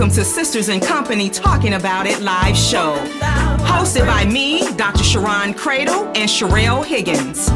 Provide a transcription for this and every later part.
Welcome to Sisters in Company Talking About It live show. Hosted by me, Dr. Sharon Cradle and Sherelle Higgins.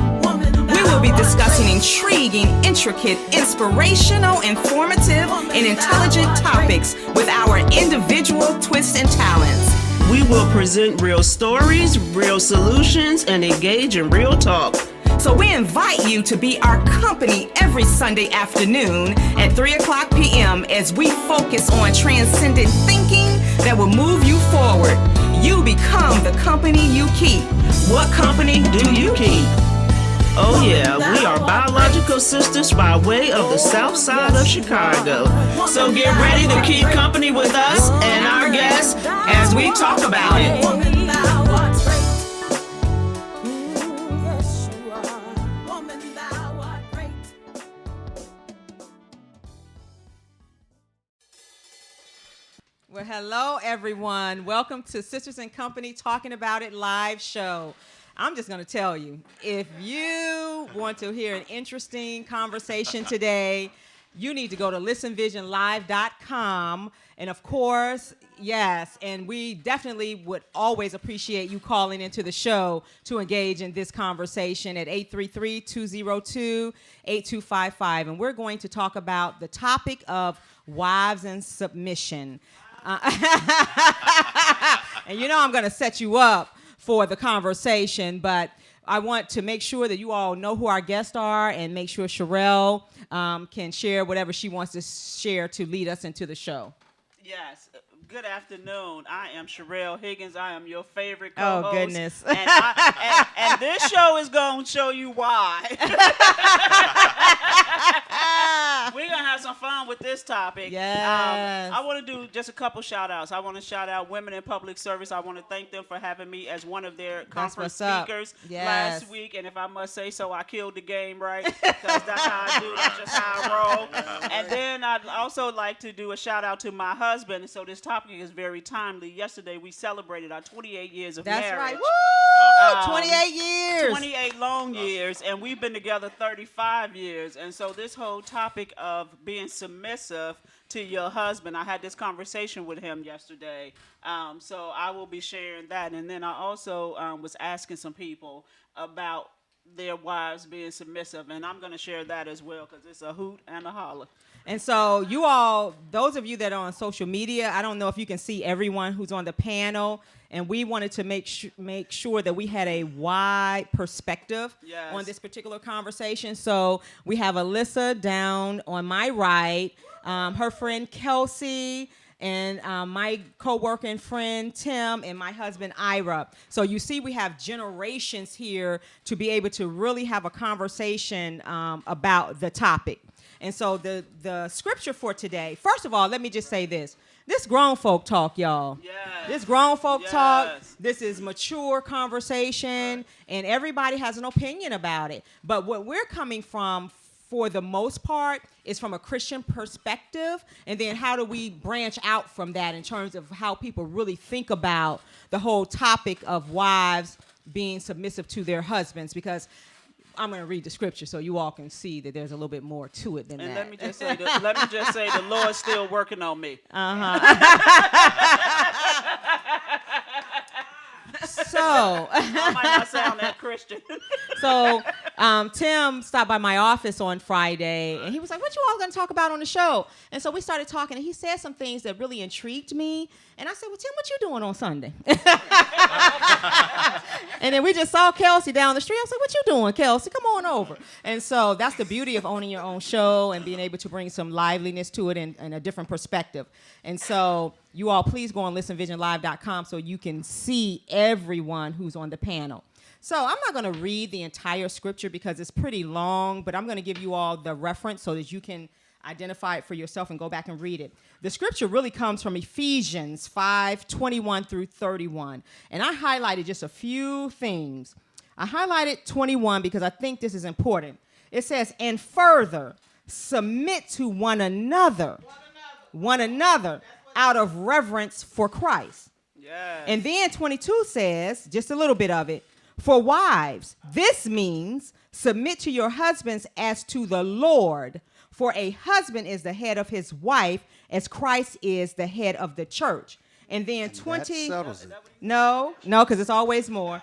We will be discussing intriguing, intricate, inspirational, informative, and intelligent topics with our individual twists and talents. We will present real stories, real solutions, and engage in real talk. So we invite you to be our company every Sunday afternoon at 3 o'clock p.m. as we focus on transcendent thinking that will move you forward. You become the company you keep. What company do you keep? Oh yeah, we are biological sisters by way of the south side of Chicago. So get ready to keep company with us and our guests as we talk about it. Well, hello, everyone. Welcome to Sisters in Company Talking About It live show. I'm just going to tell you, if you want to hear an interesting conversation today, you need to go to listenvisionlive.com. And of course, yes, and we definitely would always appreciate you calling into the show to engage in this conversation at 833-202-8255. And we're going to talk about the topic of wives and submission. And you know I'm going to set you up for the conversation, but I want to make sure that you all know who our guests are and make sure Sherelle can share whatever she wants to share to lead us into the show. Yes. Good afternoon. I am Sherelle Higgins. I am your favorite co-host. Oh, goodness. And this show is going to show you why. We're going to have some fun with this topic. Yes. I want to do just a couple shout-outs. I want to shout out Women in Public Service. I want to thank them for having me as one of their conference speakers last week. And if I must say so, I killed the game, right? Because that's how I do. That's just how I roll. And then I'd also like to do a shout-out to my husband. So this topic is very timely. Yesterday, we celebrated our 28 years of marriage. That's right. Woo! 28 years. 28 long years, and we've been together 35 years. And so this whole topic of being submissive to your husband, I had this conversation with him yesterday. So I will be sharing that. And then I also was asking some people about their wives being submissive, and I'm going to share that as well because it's a hoot and a holler. And so you all, those of you that are on social media, I don't know if you can see everyone who's on the panel, and we wanted to make sure that we had a wide perspective on this particular conversation. So we have Alyssa down on my right, her friend Kelsey, and my co-worker and friend Tim, and my husband Ira. So you see we have generations here to be able to really have a conversation about the topic. And so the scripture for today, first of all, let me just say this. This grown folk talk, y'all. Yes. This grown folk talk, this is mature conversation, and everybody has an opinion about it. But what we're coming from, for the most part, is from a Christian perspective, and then how do we branch out from that in terms of how people really think about the whole topic of wives being submissive to their husbands, because I'm going to read the scripture so you all can see that there's a little bit more to it than that. And let me just say, the Lord's still working on me. So I might not sound that Christian. So Tim stopped by my office on Friday, and he was like, what you all going to talk about on the show? And so we started talking, and he said some things that really intrigued me. And I said, well, Tim, what you doing on Sunday? And then we just saw Kelsey down the street. I was like, what you doing, Kelsey? Come on over. And so that's the beauty of owning your own show and being able to bring some liveliness to it and a different perspective. And so you all please go on listenvisionlive.com so you can see everyone who's on the panel. So I'm not going to read the entire scripture because it's pretty long, but I'm going to give you all the reference so that you can identify it for yourself and go back and read it. The scripture really comes from Ephesians 5:21 through 31. And I highlighted just a few things. I highlighted 21 because I think this is important. It says, and further, submit to one another out of reverence for Christ. Yes. And then 22 says, just a little bit of it, for wives, this means submit to your husbands as to the Lord. For a husband is the head of his wife, as Christ is the head of the church. And then 20. That settles it. No, because it's always more.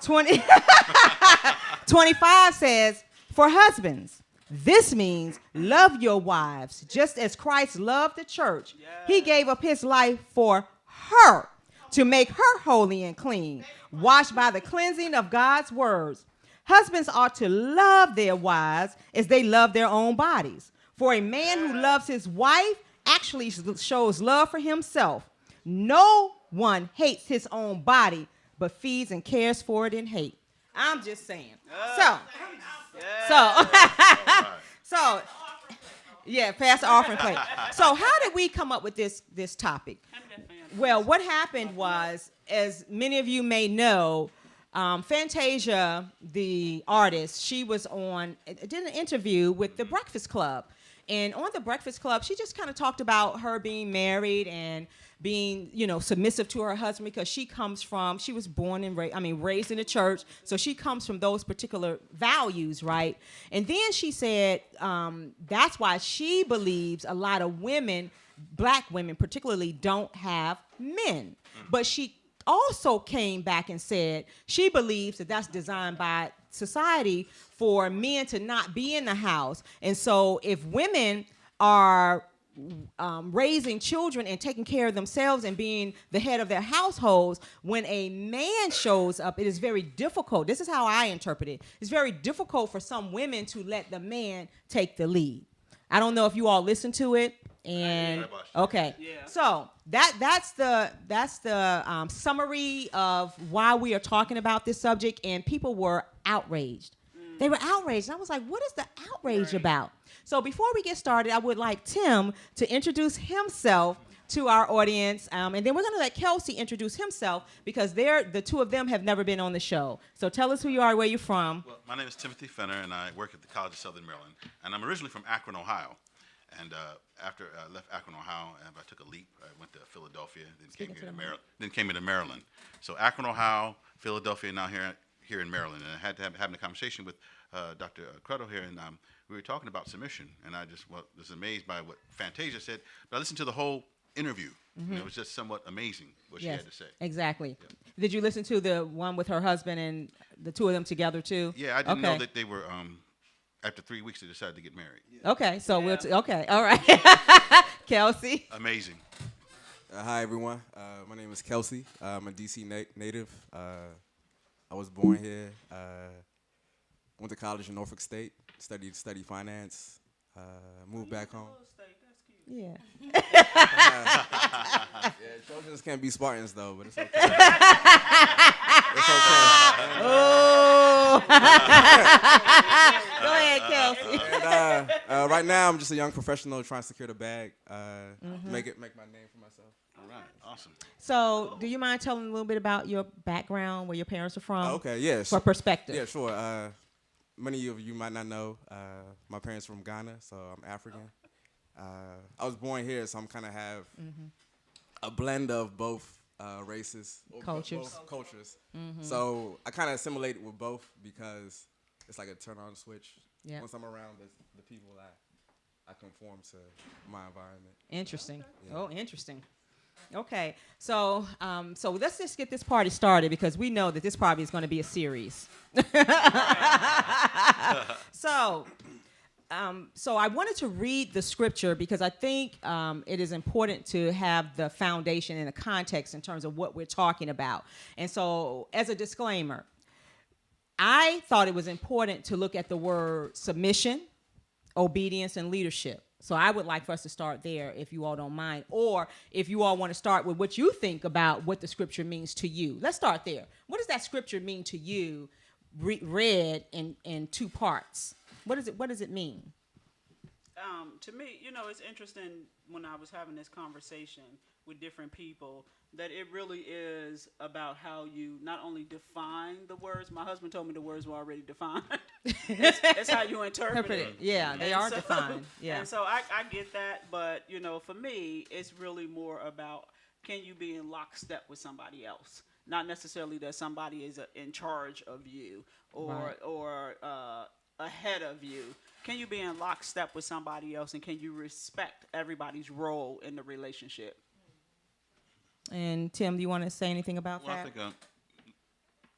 25 says, for husbands, this means love your wives, just as Christ loved the church. He gave up his life for her to make her holy and clean, washed by the cleansing of God's words. Husbands ought to love their wives as they love their own bodies. For a man who loves his wife actually shows love for himself. No one hates his own body, but feeds and cares for it in hate. I'm just saying. So, yeah, pass the offering plate. So how did we come up with this topic? Well, what happened was, as many of you may know, Fantasia, the artist, she was did an interview with the Breakfast Club. And on the Breakfast Club, she just kind of talked about her being married and being, submissive to her husband, because she was born and raised in the church. So she comes from those particular values, right? And then she said that's why she believes a lot of women, black women particularly, don't have men. But she also came back and said she believes that that's designed by society for men to not be in the house. And so if women are raising children and taking care of themselves and being the head of their households, when a man shows up, it is very difficult. This is how I interpret it. It's very difficult for some women to let the man take the lead. I don't know if you all listen to it. And okay, so that's the summary of why we are talking about this subject, and people were outraged. They were outraged, and I was like, "What is the outrage about?" So before we get started, I would like Tim to introduce himself to our audience, and then we're going to let Kelsey introduce himself, because the two of them have never been on the show. So tell us who you are, where you're from. Well, my name is Timothy Fenner, and I work at the College of Southern Maryland, and I'm originally from Akron, Ohio. And after I left Akron, Ohio, I took a leap. I went to Philadelphia, then came into Maryland. So Akron, Ohio, Philadelphia, now here in Maryland. And I had to having a conversation with Dr. Credo here, and we were talking about submission. And I just was amazed by what Fantasia said. But I listened to the whole interview, and it was just somewhat amazing what she had to say. Exactly. Yeah. Did you listen to the one with her husband and the two of them together too? Yeah, I didn't know that they were. After 3 weeks, they decided to get married. Yeah. Okay, so okay, all right. Kelsey. Amazing. Hi, everyone. My name is Kelsey. I'm a D.C. native. I was born here. Went to college in Norfolk State. Studied finance. Moved back home. Yeah. Trojans can't be Spartans, though, but it's okay. It's okay. Oh. Go ahead, Kelsey. And, right now, I'm just a young professional trying to secure the bag, make my name for myself. All right, awesome. So, do you mind telling a little bit about your background, where your parents are from? Okay, yes. For perspective. Yeah, sure. Many of you might not know, my parents are from Ghana, so I'm African. I was born here, so I'm kind of have a blend of both races, cultures. Both cultures. So I kind of assimilate with both, because it's like a turn-on switch. Yeah. Once I'm around the people, I conform to my environment. Interesting. Yeah. Oh, interesting. Okay, so let's just get this party started, because we know that this probably is going to be a series. So I wanted to read the scripture, because I think it is important to have the foundation and the context in terms of what we're talking about. And so, as a disclaimer, I thought it was important to look at the word submission, obedience, and leadership. So I would like for us to start there, if you all don't mind, or if you all want to start with what you think about what the scripture means to you. Let's start there. What does that scripture mean to you, read in two parts? What does it mean? To me, it's interesting when I was having this conversation with different people, that it really is about how you not only define the words. My husband told me the words were already defined. It's how you interpret it. Yeah, they are defined. Yeah. And so I get that, but for me, it's really more about, can you be in lockstep with somebody else? Not necessarily that somebody is in charge of you, or ahead of you? Can you be in lockstep with somebody else, and can you respect everybody's role in the relationship? And Tim, do you want to say anything about Well, that?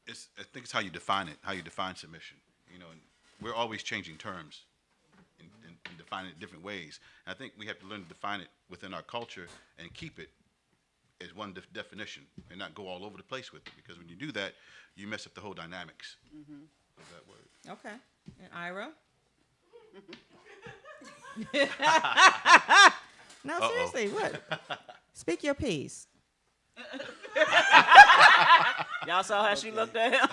I think it's how you define it, how you define submission. You know, and we're always changing terms and defining it different ways. And I think we have to learn to define it within our culture and keep it as one definition and not go all over the place with it. Because when you do that, you mess up the whole dynamics of that word. Okay. And Ira? No, seriously, what? Speak your piece. Y'all saw how she looked at him?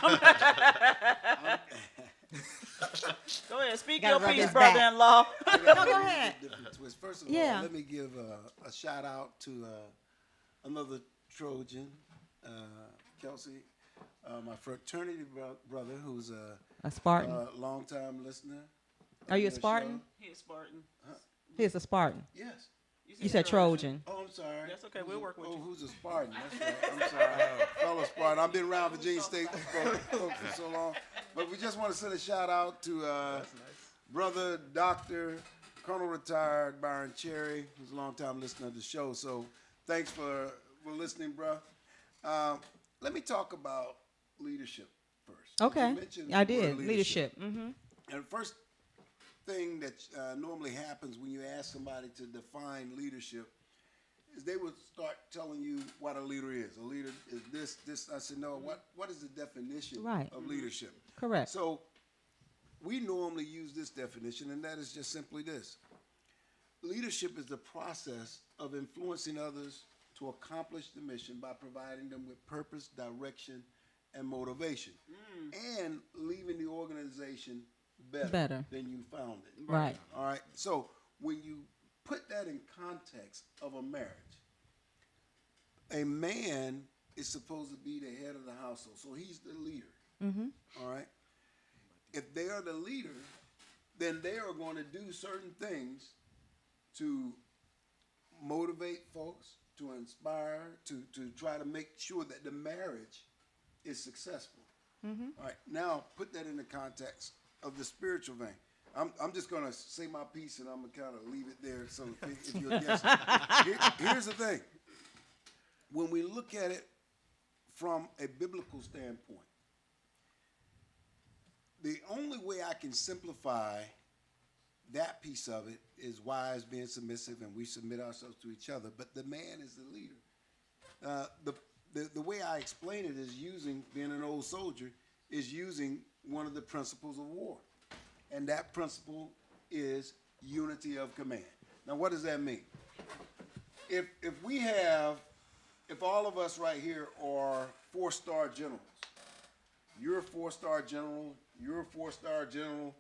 Go ahead, speak Gotta your rub piece, his back. brother-in-law. No, go ahead. Different twist. First of Yeah. all, let me give a shout out to another Trojan, Kelsey, my fraternity brother, who's A Spartan. a longtime listener. Are you a of the Spartan? show. He is Spartan. He's a Spartan. Yes. You said Trojan. Oh, I'm sorry. That's okay, we'll work with you. Who's a Spartan? That's right. I'm sorry. Fellow Spartan. I've been around Virginia State for so long. But we just want to send a shout out to brother, Dr. Colonel Retired Byron Cherry, who's a longtime listener of the show. So thanks for listening, bro. Let me talk about leadership first. Okay. You mentioned I the word did. Leadership. Mm-hmm. And the first thing that normally happens when you ask somebody to define leadership is they would start telling you what a leader is. A leader is this. I said, no, what is the definition Right. of leadership? Correct. So we normally use this definition, and that is just simply this. Leadership is the process of influencing others to accomplish the mission by providing them with purpose, direction, and motivation, and leaving the organization better than you found it. Right. All right. So when you put that in context of a marriage, a man is supposed to be the head of the household. So he's the leader. All right. If they are the leader, then they are going to do certain things to motivate folks, to inspire, to try to make sure that the marriage is successful. All right. Now put that in the context of the spiritual vein. I'm just going to say my piece, and I'm going to kind of leave it there. So if you're a guest, here's the thing. When we look at it from a biblical standpoint, the only way I can simplify that piece of it is wives being submissive, and we submit ourselves to each other. But the man is the leader. The way I explain it is being an old soldier, is using one of the principles of war. And that principle is unity of command. Now, what does that mean? If all of us right here are 4-star generals, you're a 4-star general, you're a 4-star general,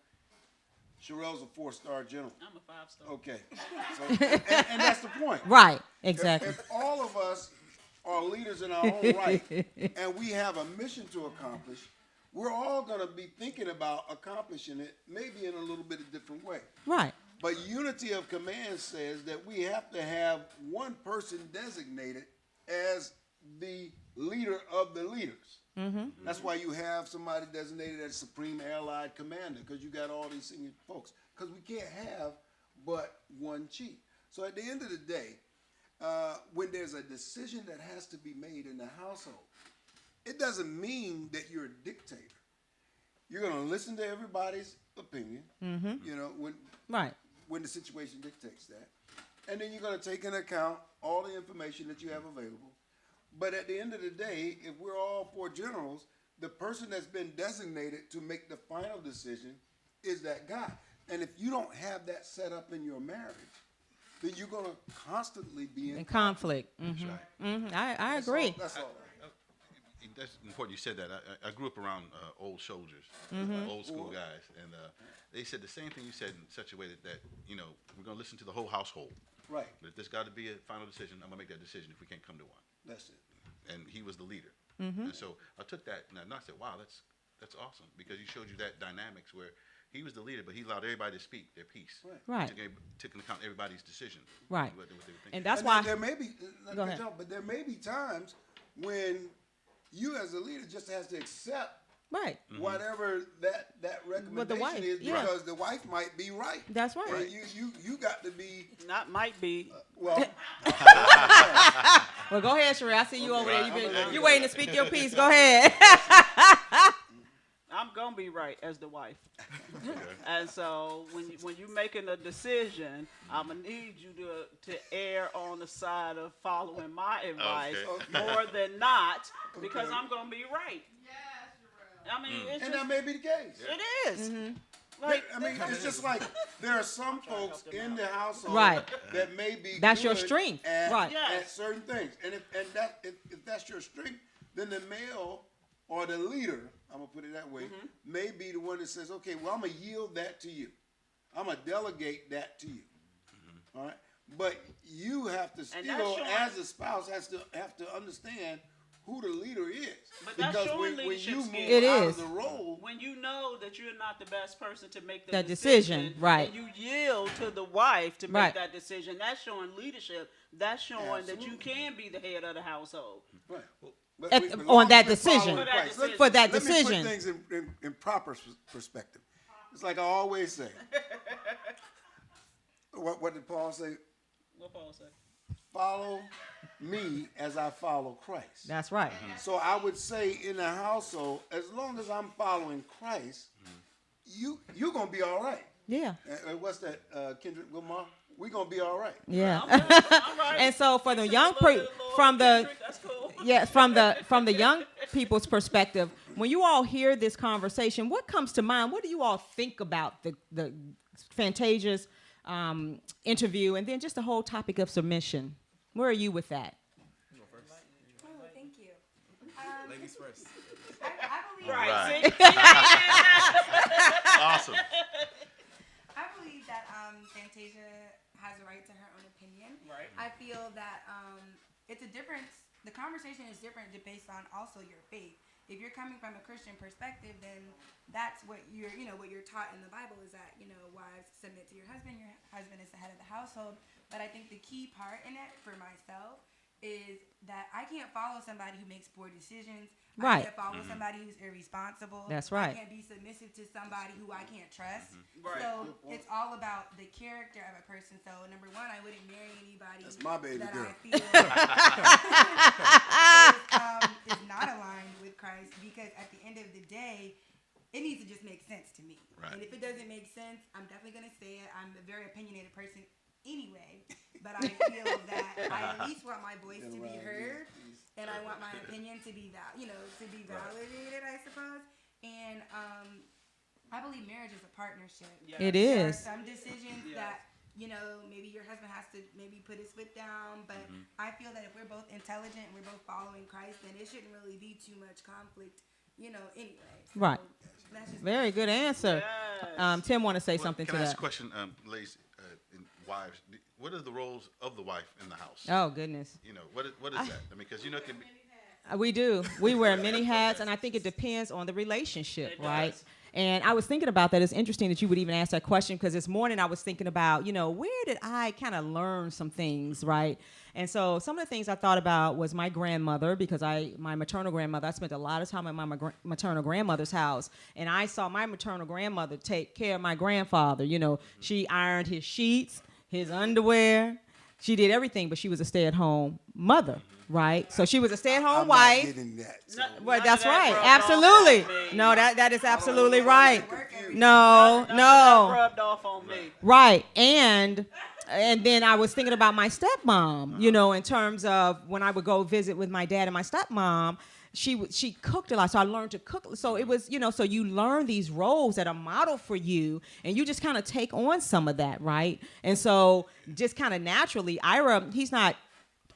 Sherelle's a 4-star general. I'm a 5-star. Okay. So, and that's the point. Right. Exactly. If all of us are leaders in our own right, and we have a mission to accomplish, we're all going to be thinking about accomplishing it, maybe in a little bit of different way. Right. But unity of command says that we have to have one person designated as the leader of the leaders. That's why you have somebody designated as Supreme Allied Commander, because you got all these senior folks. Because we can't have but one chief. So at the end of the day, when there's a decision that has to be made in the household, it doesn't mean that you're a dictator. You're going to listen to everybody's opinion, you know, when the situation dictates that. And then you're going to take into account all the information that you have available. But at the end of the day, if we're all 4 generals, the person that's been designated to make the final decision is that guy. And if you don't have that set up in your marriage, then you're going to constantly be in conflict. That's right. I agree. That's all. That's important you said that. I grew up around old soldiers, old school guys, and they said the same thing you said in such a way that you know, we're going to listen to the whole household. Right. But if there's got to be a final decision, I'm going to make that decision if we can't come to one. That's it. And he was the leader. And so I took that, and I said, wow, that's awesome, because he showed you that dynamics where he was the leader, but he allowed everybody to speak their piece. Right. Took into account everybody's decision. Right. What they were thinking. And that's And why. there may be, Go ahead. but there may be times when you as a leader just has to accept Right. whatever that recommendation wife, is, yeah. because the wife might be right. That's right. And you got to be Not might be. well. Well, go ahead, Sheree. I see you over there. I'm You waiting to speak your piece. Go ahead. I'm gonna be right as the wife. And so when you making a decision, I'm gonna need you to err on the side of following my advice more than not, because I'm gonna be right. I mean, it's And just, that may be the case. it is. Like, I mean, it's just like there are some folks in the household Right. that may be That's your good strength. at, Right. at certain things. And if that's your strength, then the male or the leader, I'm gonna put it that way, may be the one that says, okay, well, I'm gonna yield that to you. I'm gonna delegate that to you. All right, but you have to And that's still, showing- as a spouse, have to understand who the leader is. But that's because showing when leadership you move skills. It out is. of the role, when you know that you're not the best person to make the That decision, right. and you yield to the wife to make Right. that decision, that's showing leadership. That's showing that you Absolutely. can be the head of the household. right. But At- we- but on long that as we're decision. following For that Christ. decision. For that Let me decision. put things in proper perspective. It's like I always say. What did Paul say? What Paul say? Follow me as I follow Christ. That's right. So I would say in the household, as long as I'm following Christ, you're gonna be all right. Yeah. What's that, Kendrick Lamar? We're gonna be all right. Yeah. All right. And so for the Say young a little bit, Lord from the Kendrick, that's cool. yeah, from the young people's perspective, when you all hear this conversation, what comes to mind? What do you all think about the Fantasia's interview, and then just the whole topic of submission? Where are you with that? Oh, thank you. Ladies first. I believe Right. Right. See? Awesome. I believe that Fantasia has a right to her own opinion. Right. I feel that it's a difference. The conversation is different based on also your faith. If you're coming from a Christian perspective, then that's what what you're taught in the Bible is that, wives submit to your husband is the head of the household. But I think the key part in it for myself is that I can't follow somebody who makes poor decisions. Right. I can't follow somebody who's irresponsible. That's right. I can't be submissive to somebody who I can't trust. Right. So it's all about the character of a person. So number one, I wouldn't marry anybody That's my baby that girl. I feel is not aligned with Christ, because at the end of the day, it needs to just make sense to me. Right. And if it doesn't make sense, I'm definitely going to say it. I'm a very opinionated person anyway, but I feel that I at least want my voice to be heard, and I want my opinion to be validated, I suppose. And I believe marriage is a partnership. Yeah. It There are is. some decisions Yes. that maybe your husband has to maybe put his foot down, but I feel that if we're both intelligent and we're both following Christ, then it shouldn't really be too much conflict, anyway. So Right. that's just Very good answer. Yes. Tim want to say something Can to I ask that. a question, ladies, and wives? What are the roles of the wife in the house? Oh goodness. What is that? I mean, because it can be. We do. We wear many hats, and I think it depends on the relationship, right? And I was thinking about that. It's interesting that you would even ask that question, because this morning I was thinking about, where did I kind of learn some things, right? And so some of the things I thought about was my grandmother, because my maternal grandmother, I spent a lot of time at my maternal grandmother's house, and I saw my maternal grandmother take care of my grandfather. She ironed his sheets, his underwear. She did everything, but she was a stay-at-home mother, right? So she was a stay-at-home I'm wife. not getting that. So. Well, None that's of that right. rubbed off Absolutely. on me. No, that is absolutely I'm right. confused. No, None of that no. rubbed off on me. Right. And then I was thinking about my stepmom, in terms of when I would go visit with my dad and my stepmom, she cooked a lot. So I learned to cook. So it was, so you learn these roles that are modeled for you, and you just kind of take on some of that, right? And so just kind of naturally, Ira, he's not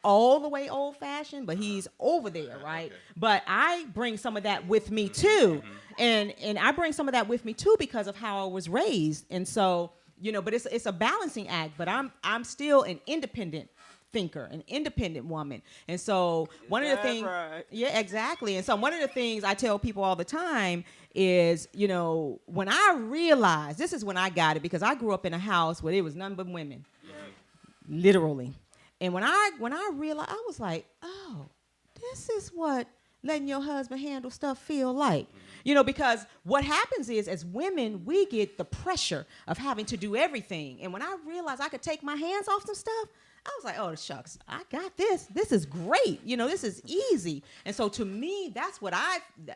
all the way old-fashioned, but he's over there, right? Okay. But I bring some of that with me too, and I bring some of that with me too because of how I was raised, and so but it's a balancing act. But I'm still an independent thinker, an independent woman, and so one of the things, right? yeah, exactly, and so one of the things I tell people all the time is, when I realized, this is when I got it, because I grew up in a house where there was none but women, literally. And when I realized, I was like, oh, this is what letting your husband handle stuff feel like? You know, because what happens is, as women, we get the pressure of having to do everything. And when I realized I could take my hands off some stuff, I was like, oh, shucks, I got this. This is great. You know, this is easy. And so to me, that's what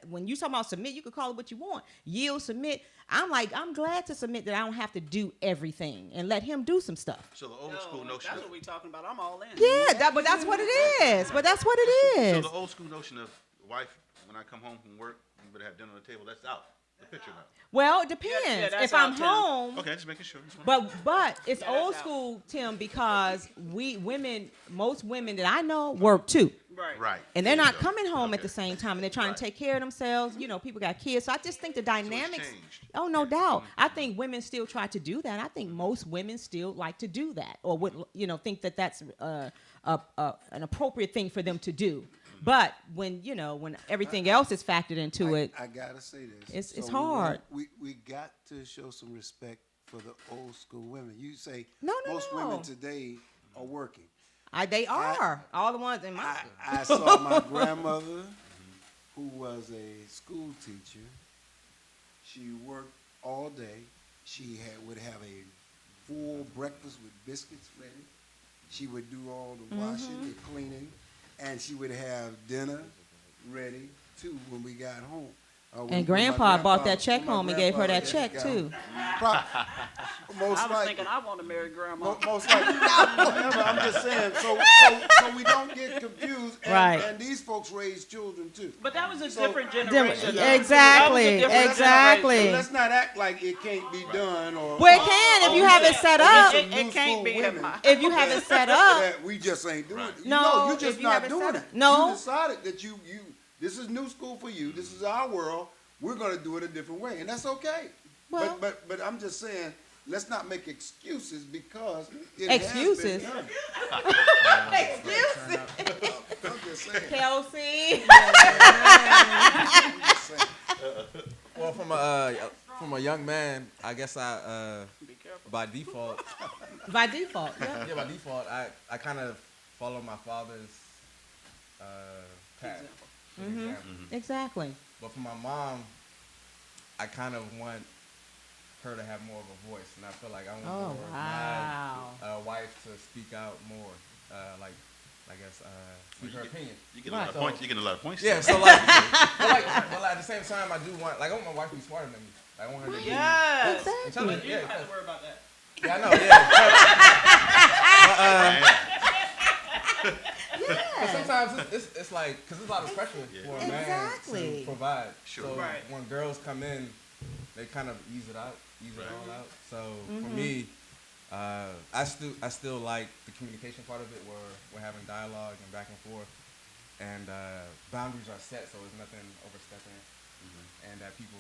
when you talk about submit, you could call it what you want. Yield, submit. I'm like, I'm glad to submit that I don't have to do everything and let him do some stuff. So the old school notion. That's what we talking about. I'm all in. Yeah, but that's what it is. But that's what it So is. the old school notion of wife, when I come home from work, you better have dinner on the table. That's out. The picture now. Well, it depends. that's If I'm out, Tim. home, Okay, just making sure. but it's Yeah, old that's out. school, Tim, because most women that I know work too. Right. And they're There you not go. coming home at Okay. the same time, and they're trying Right. to take care of themselves. You know, people got kids, so I just think the dynamics. changed. Oh, no doubt. I think women still try to do that. I think most women still like to do that, or would think that that's an appropriate thing for them to do. But when everything else is factored into it, I gotta say this. It's So hard. We got to show some respect for the old school women. You say No. most women today are working. they are all the ones in my. I saw my grandmother, who was a school teacher. She worked all day. She would have a full breakfast with biscuits ready. She would do all the washing, the cleaning, and she would have dinner ready too when we got home. And Grandpa bought that check home and gave her that check too. Most I was likely. thinking I want to marry grandma. Most likely. However, I'm just saying, so we don't get confused. And, Right. and these folks raise children too. But that was a So- different generation. though. Exactly, That was a different exactly. So let's not act like it can't be done. Or Well, it can if you have it set up. It New can't school be in women my. If you have it set up. that we just ain't doing it. No, you if just you have not it doing set it. up. No. You decided that you this is new school for you. This is our world. We're gonna do it a different way, and that's okay. Well- but I'm just saying, let's not make excuses because Excuses? Has been Excuses. done. I'm just saying. Kelsey. I'm just saying. Well, from a young man, I guess by default, By default, yeah. by default, I kind of follow my father's path. Example. Exactly. But for my mom, I kind of want her to have more of a voice, and I feel like I want Oh, for wow. my wife to speak out more, speak her opinion. You get Right. a lot of points. You get a lot of points. Yeah, still. so but at the same time, I do want, I want my wife to be smarter than me. I want her to be. Yes. And tell her, Exactly. You yeah, don't have to worry about that. yeah, I know, yeah. But sometimes it's like, because there's a lot of pressure for a man Exactly. to provide. Sure. So Right. when girls come in, they kind of ease it all out. So for me, I still like the communication part of it, where we're having dialogue and back and forth, and boundaries are set, so there's nothing overstepping, and that people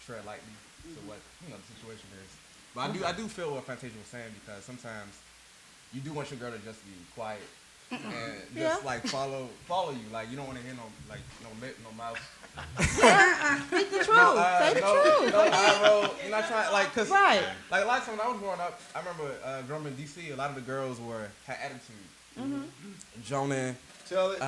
tread lightly to what the situation is. But I do feel what Fantasia was saying, because sometimes you do want your girl to just be quiet and just like follow you. Like, you don't want to hear no mouth. Speak the truth. Say the truth. No eye roll. You're not trying, like, cause Right. like a lot of times when I was growing up, I remember growing up in DC, a lot of the girls had attitude. Jonan, Tell it.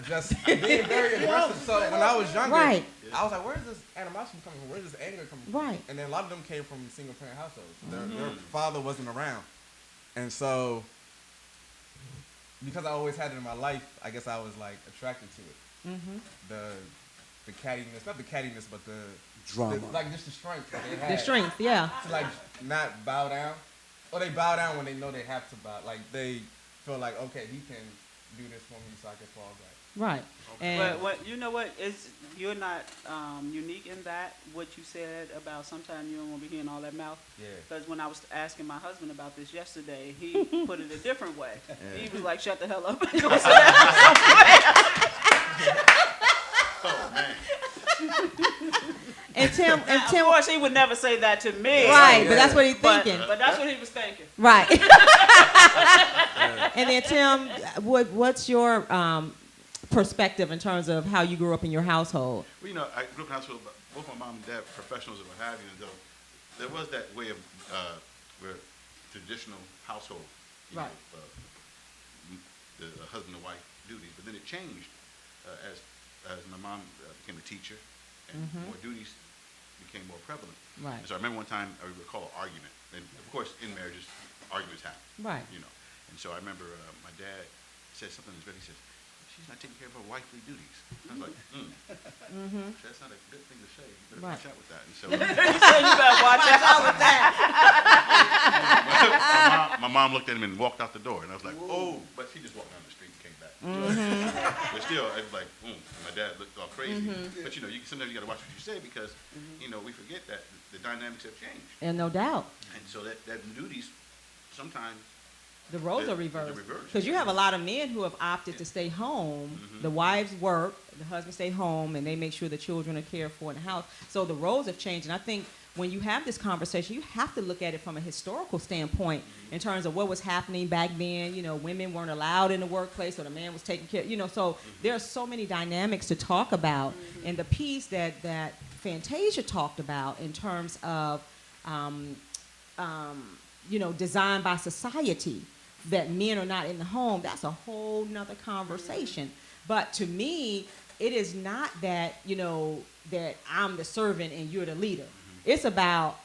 just being very aggressive. So when I was younger, Right. I was like, where's this animosity coming from? Where's this anger coming from? Right. And then a lot of them came from single parent households. Their father wasn't around. And so, because I always had it in my life, I guess I was like attracted to it. The cattiness, not the cattiness, but the Drama. like just the strength that they had. The strength, yeah. To like not bow down. Or they bow down when they know they have to bow. Like they feel like, okay, he can do this for me so I can fall back. Right. And But you know what? You're not unique in that, what you said about sometimes you don't want to be hearing all that mouth. Yeah. Because when I was asking my husband about this yesterday, he put it a different way. He was like, shut the hell up. And go sit down somewhere. Oh man. and Tim Of course, he would never say that to me. right, but that's what he's But, thinking. but that's what he was thinking. Right. And then Tim, what's your perspective in terms of how you grew up in your household? Well, I grew up in a household, both my mom and dad professionals and what have you, and though there was that way of where traditional household, Right. the husband and wife duty, but then it changed as my mom became a teacher and more duties became more prevalent. Right. And so I remember one time I recall an argument, and of course in marriages arguments happen. Right. You know, and so I remember my dad said something in his bed. He says, "She's not taking care of her wifely duties." I was like, that's not a good thing to say. You better watch out with that. And so You better watch out with that. my mom looked at him and walked out the door, and I was like, oh, but she just walked down the street and came back. But still, I was like, and my dad looked all crazy. But sometimes you got to watch what you say because, we forget that the dynamics have changed. And no doubt. And so that duties sometimes The roles they're are reversed. reversed. Because you have a lot of men who have opted to stay home. The wives work, the husbands stay home, and they make sure the children are cared for in the house. So the roles have changed. And I think when you have this conversation, you have to look at it from a historical standpoint in terms of what was happening back then. Women weren't allowed in the workplace, so the man was taking care. So there are so many dynamics to talk about. And the piece that Fantasia talked about in terms of, designed by society, that men are not in the home, that's a whole nother conversation. But to me, it is not that, that I'm the servant and you're the leader. It's about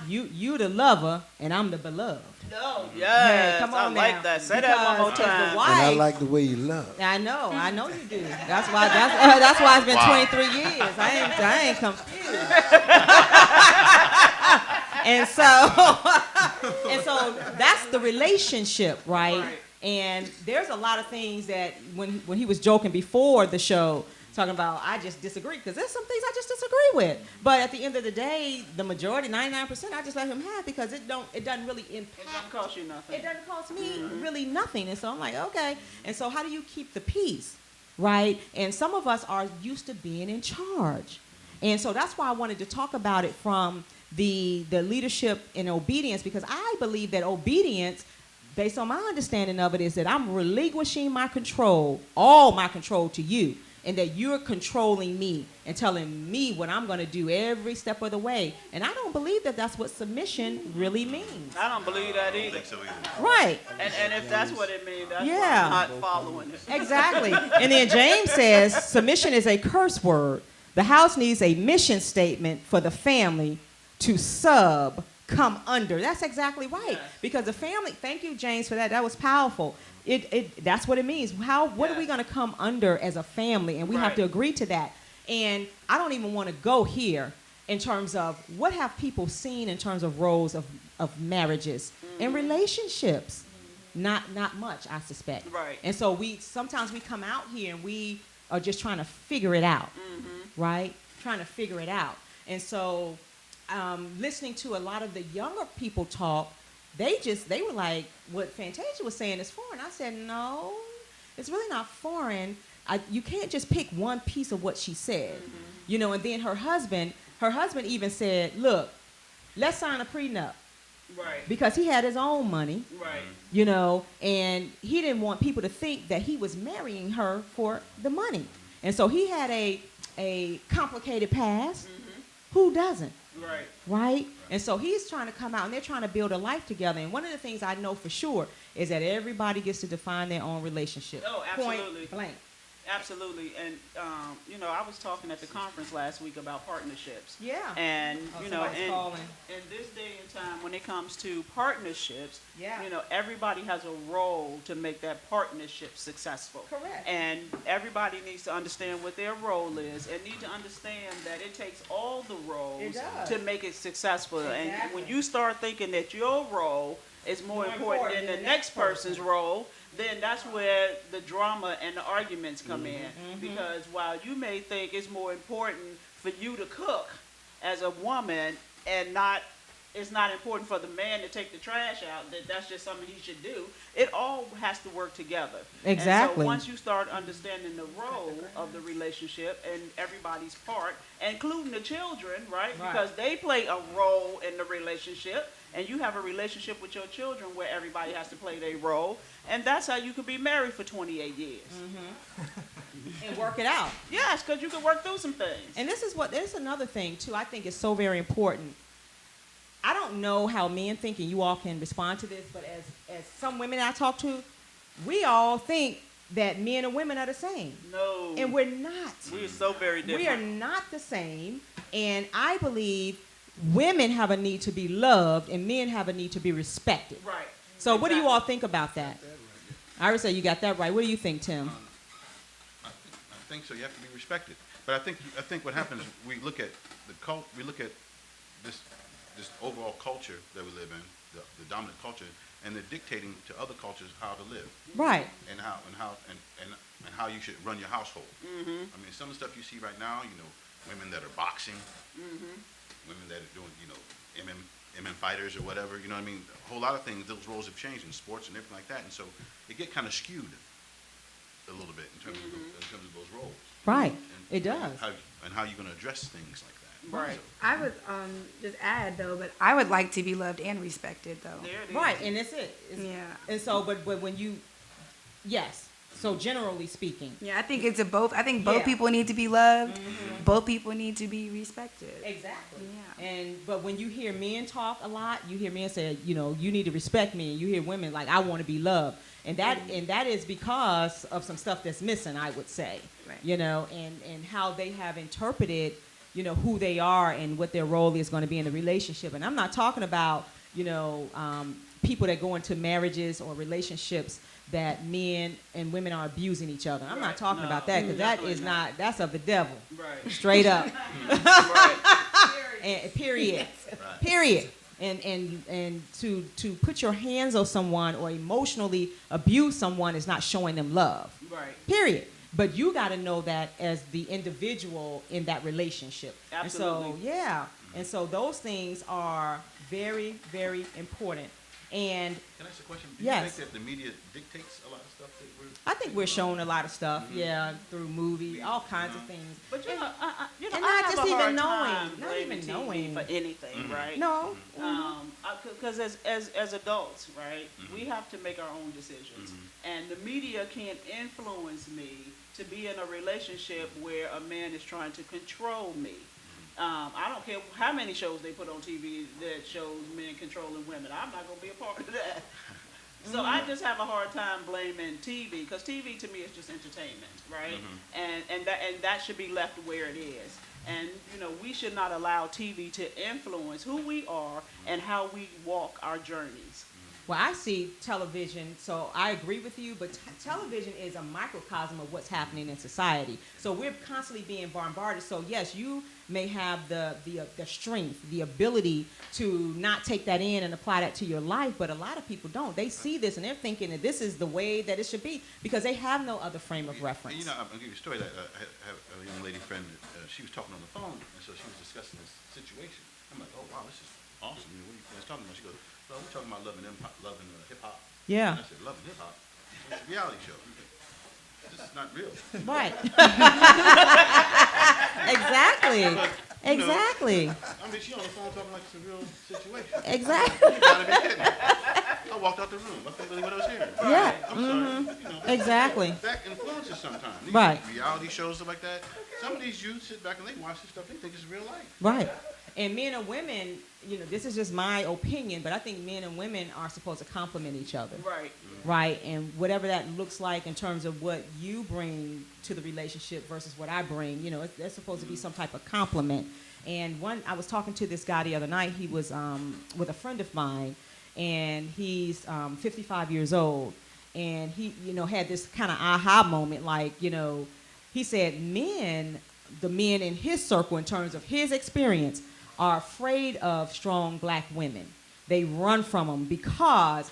you the lover and I'm the beloved. No, yes, Come on I like now. that. Say that one more Because time. the wife, And I like the way you love. I know you do. That's why it's been 23 years. I ain't confused. and so that's the relationship, right? And there's a lot of things that when he was joking before the show, talking about I just disagree because there's some things I just disagree with. But at the end of the day, the majority, 99%, I just let him have because it doesn't really impact. It doesn't cost you nothing. It doesn't cost me really nothing. And so I'm like, okay. And so how do you keep the peace, right? And some of us are used to being in charge. And so that's why I wanted to talk about it from the leadership and obedience, because I believe that obedience, based on my understanding of it, is that I'm relinquishing my control, all my control to you, and that you're controlling me and telling me what I'm going to do every step of the way. And I don't believe that that's what submission really means. I don't believe that either. I think so either. Right. And if that's what it means, that's why Yeah. I'm not following it. Exactly. And then James says submission is a curse word. The house needs a mission statement for the family to come under. That's exactly right. Because the family, thank you, James, for that. That was powerful. That's what it means. What are we going to come under as a family? And we have to agree to that. And I don't even want to go here in terms of what have people seen in terms of roles of marriages and relationships. Not much, I suspect. Right. And so sometimes we come out here and we are just trying to figure it out, right? Trying to figure it out. And so listening to a lot of the younger people talk, they were like, what Fantasia was saying is foreign. I said, no, it's really not foreign. You can't just pick one piece of what she said, and then her husband even said, look, let's sign a prenup. Right. Because he had his own money. Right. And he didn't want people to think that he was marrying her for the money. And so he had a complicated past. Who doesn't? Right. Right? And so he's trying to come out, and they're trying to build a life together. And one of the things I know for sure is that everybody gets to define their own relationship. Oh, absolutely. Point blank. Absolutely. And, I was talking at the conference last week about partnerships. Yeah. And, somebody's calling. in this day and time, when it comes to partnerships, Yeah. Everybody has a role to make that partnership successful. Correct. And everybody needs to understand what their role is and need to understand that it takes all the roles It does. to make it successful. And Exactly. when you start thinking that your role is more important than the next person's role, then that's where the drama and the arguments come in. Because while you may think it's more important for you to cook as a woman and it's not important for the man to take the trash out, that's just something he should do, it all has to work together. Exactly. And so once you start understanding the role of the relationship and everybody's part, including the children, right? Because they play a role in the relationship, and you have a relationship with your children where everybody has to play their role, and that's how you could be married for 28 years. And work it out. Yes, because you can work through some things. And this is another thing, too, I think is so very important. I don't know how men think, and you all can respond to this, but as some women I talk to, we all think that men and women are the same. No. And we're not. We are so very different. We are not the same. And I believe women have a need to be loved and men have a need to be respected. Right. So what do you Exactly. all think about that? I would say you got that right. What do you think, Tim? I think so. You have to be respected. But I think what happens is we look at this overall culture that we live in, the dominant culture, and they're dictating to other cultures how to live Right. and how you should run your household. I mean, some of the stuff you see right now, women that are boxing, women that are doing, MM fighters or whatever. You know what I mean? A whole lot of things. Those roles have changed in sports and everything like that, and so it get kind of skewed a little bit in terms of those roles. Right. And It does. how you're going to address things like that. Right. So, I would just add though, but I would like to be loved and respected though. There it is. Right, and that's it. Yeah. And so, but when you, yes. So generally speaking. Yeah, I think it's a both. I think both Yeah. people need to be loved. Both people need to be respected. Exactly. Yeah. But when you hear men talk a lot, you hear men say, you need to respect me, and you hear women like, I want to be loved, and that is because of some stuff that's missing, I would say. Right. And how they have interpreted, who they are and what their role is going to be in the relationship. And I'm not talking about, people that go into marriages or relationships that men and women are abusing each other. I'm not talking about that, because that is not, that's of the devil. Right. Straight up. Right. And period. Right. Period. And to put your hands on someone or emotionally abuse someone is not showing them love. Right. Period. But you got to know that as the individual in that relationship. Absolutely. And so, yeah. And so those things are very, very important. And can I ask a question? Do Yes. you think that the media dictates a lot of stuff that we're... I think we're shown a lot of stuff, through movies, all kinds of things. But And I not have just a even hard knowing, time not blaming even TV knowing. for anything, right? No. Because as adults, right, we have to make our own decisions, and the media can't influence me to be in a relationship where a man is trying to control me. I don't care how many shows they put on TV that shows men controlling women. I'm not going to be a part of that. So I just have a hard time blaming TV, because TV to me is just entertainment, right? And that should be left where it is. And we should not allow TV to influence who we are and how we walk our journeys. Well, I see television, so I agree with you, but television is a microcosm of what's happening in society. So we're constantly being bombarded. So yes, you may have the strength, the ability to not take that in and apply that to your life, but a lot of people don't. They see this and they're thinking that this is the way that it should be, because they have no other frame of reference. I'll give you a story. That I have a young lady friend. She was talking on the phone, and so she was discussing this situation. I'm like, oh wow, this is awesome. What are you guys talking about? She goes, well, we're talking about loving hip hop. Yeah. And I said, loving hip hop? It's a reality show. This is not real. Right. Exactly. Exactly. I mean, she on the phone talking like it's a real situation. Exactly. You gotta be kidding me. I walked out the room. I couldn't believe what I was hearing. Yeah. I'm sorry. Exactly. That influences sometimes. These Right. reality shows, stuff like that. Some of these youths sit back and they watch this stuff. They think it's real life. Right. And men and women, this is just my opinion, but I think men and women are supposed to complement each other. Right. Right. And whatever that looks like in terms of what you bring to the relationship versus what I bring, there's supposed to be some type of complement. And I was talking to this guy the other night. He was with a friend of mine, and he's 55 years old. And he, had this kind of aha moment, like, he said the men in his circle, in terms of his experience, are afraid of strong black women. They run from them because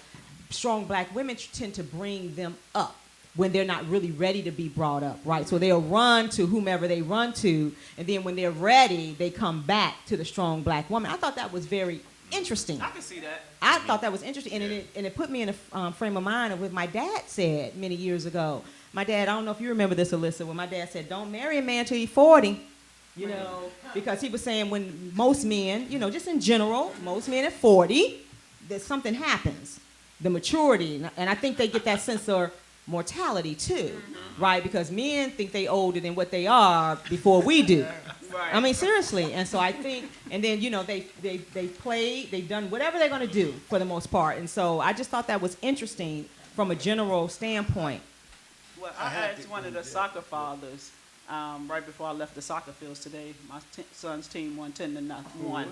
strong black women tend to bring them up when they're not really ready to be brought up, right? So they'll run to whomever they run to, and then when they're ready, they come back to the strong black woman. I thought that was very interesting. I can see that. I thought that was interesting, and it put me in a frame of mind of what my dad said many years ago. My dad, I don't know if you remember this, Alyssa, when my dad said, don't marry a man till he's 40, because he was saying when most men, just in general, most men at 40, that something happens, the maturity, and I think they get that sense of mortality too, right? Because men think they older than what they are before we do. Right. I mean, seriously. And so I think, and then, they played, they've done whatever they're going to do for the most part. And so I just thought that was interesting from a general standpoint. Well, I asked one of the soccer fathers right before I left the soccer fields today. My son's team won 10-1.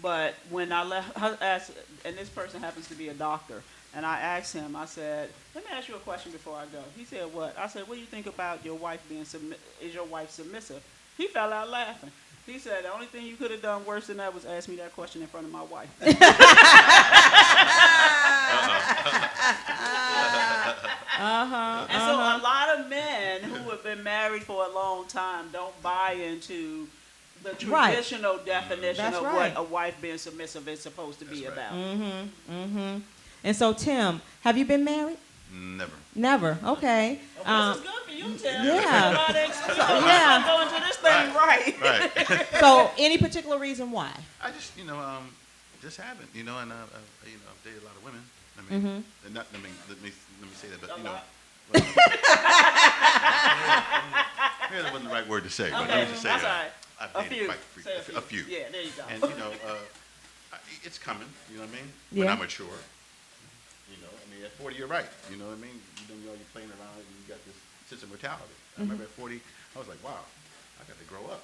But when I left, I asked, and this person happens to be a doctor, and I asked him, I said, let me ask you a question before I go. He said, what? I said, what do you think about your wife being is your wife submissive? He fell out laughing. He said, the only thing you could have done worse than that was ask me that question in front of my wife. And so a lot of men who have been married for a long time don't buy into the traditional definition of what a wife being submissive is supposed to be about. And so, Tim, have you been married? Never. Never. Okay. This is good for you, Tim. Yeah. I'm going to this thing right. Right. So, any particular reason why? I just, just haven't, and I've dated a lot of women. I mean, and not, let me say that, but maybe that wasn't the right word to say. But let me just say I've dated quite a few. Yeah, there you go. And it's coming. You know what I mean? When I'm mature. At 40, you're right. You know what I mean? You're playing around and you got this sense of mortality. I remember at 40, I was like, wow, I got to grow up.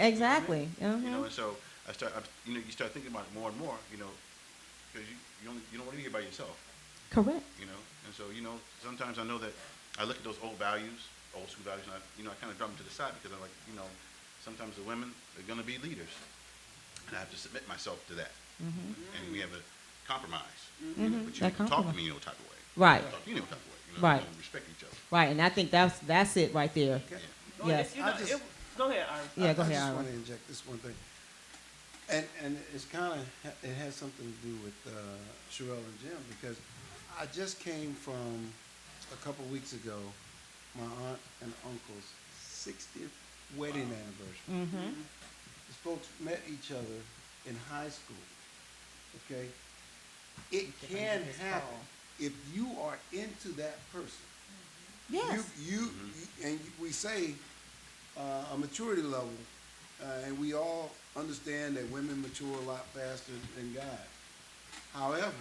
Exactly. And so you start thinking about it more and more. Because you don't want to be here by yourself. Correct. And so sometimes I know that I look at those old school values, and I kind of drop them to the side because I'm like, sometimes the women are going to be leaders, and I have to submit myself to that. And we have a compromise. But you can talk to me type of way. Right. Talk to you type of way. Right. Respect each other. Right, and I think that's it right there. Yes. Go ahead, Ira. Yeah, go ahead, I just Ira. want to inject this one thing. And it's it has something to do with Sherelle and Jim, because I just came from a couple weeks ago, my aunt and uncle's 60th wedding anniversary. These folks met each other in high school. Okay? It can happen if you are into that person. Yes. And we say a maturity level, and we all understand that women mature a lot faster than guys. However,